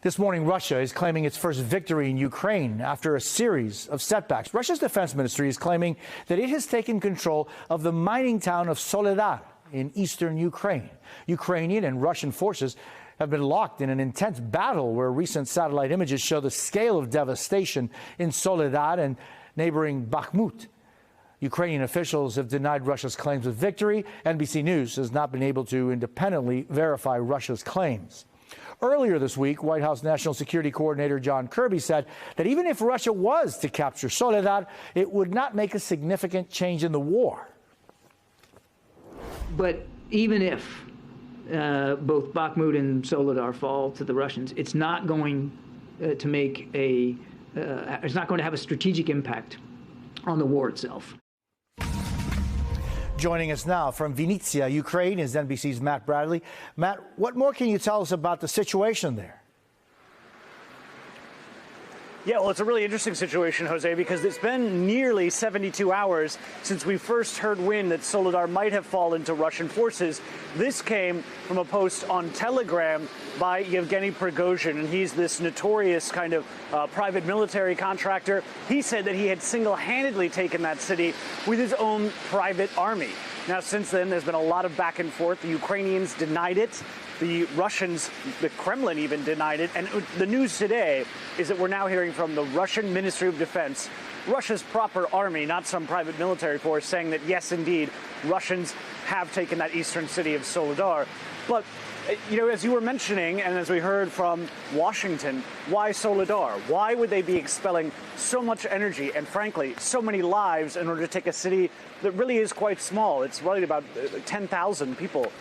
This morning, Russia is claiming its first victory in Ukraine after a series of setbacks. Russia's defense ministry is claiming that it has taken control of the mining town of Soledar in eastern Ukraine. Ukrainian and Russian forces have been locked in an intense battle where recent satellite images show the scale of devastation in Soledar and neighboring Bakhmut. Ukrainian officials have denied Russia's claims of victory. NBC News has not been able to independently verify Russia's claims. Earlier this week, White House National Security Coordinator John Kirby said that even if Russia was to capture Soledar, it would not make a significant change in the war. But even if both Bakhmut and Soledar fall to the Russians, it's not going to make it's not going to have a strategic impact on the war itself. Joining us now from Vinnytsia, Ukraine, is NBC's Matt Bradley. Matt, what more can you tell us about the situation there? Yeah, well, it's a really interesting situation, Jose, because it's been nearly 72 hours since we first heard wind that Soledar might have fallen to Russian forces. This came from a post on Telegram by Yevgeny Prigozhin, and he's this notorious kind of private military contractor. He said that he had single-handedly taken that city with his own private army. Now, since then, there's been a lot of back and forth. The Ukrainians denied it. The Russians, the Kremlin even denied it. And the news today is that we're now hearing from the Russian Ministry of Defense, Russia's proper army, not some private military force, saying that, yes, indeed, Russians have taken that eastern city of Soledar. But, you know, as you were mentioning, and as we heard from Washington, why Soledar? Why would they be expelling so much energy and, frankly, so many lives in order to take a city that really is quite small? It's really about 10,000 people.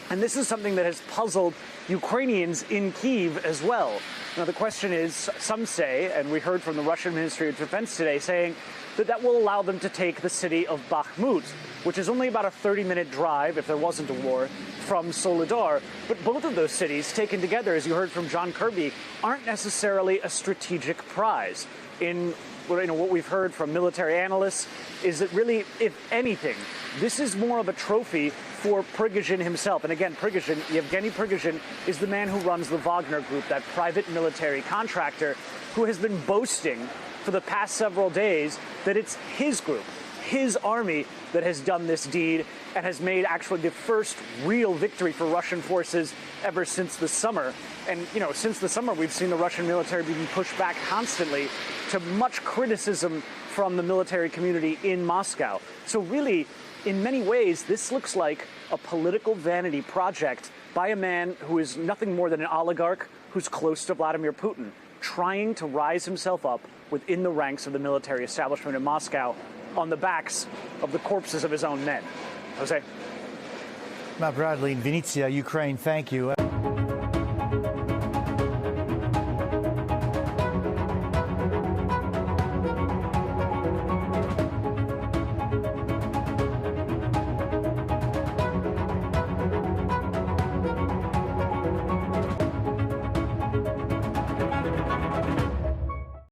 And this is something that has puzzled Ukrainians in Kyiv as well. Now, the question is, some say, and we heard from the Russian Ministry of Defense today, saying that that will allow them to take the city of Bakhmut, which is only about a 30-minute drive, if there wasn't a war, from Soledar. But both of those cities, taken together, as you heard from John Kirby, aren't necessarily a strategic prize. In what we've heard from military analysts is that really, if anything, this is more of a trophy for Prigozhin himself. And again, Yevgeny Prigozhin, is the man who runs the Wagner Group, that private military contractor who has been boasting for the past several days that it's his group, his army, that has done this deed and has made actually the first real victory for Russian forces ever since the summer. And, you know, since the summer, we've seen the Russian military being pushed back constantly to much criticism from the military community in Moscow. So really, in many ways, this looks like a political vanity project by a man who is nothing more than an oligarch who's close to Vladimir Putin, trying to rise himself up within the ranks of the military establishment in Moscow on the backs of the corpses of his own men. Jose? Matt Bradley in Vinnytsia, Ukraine, thank you.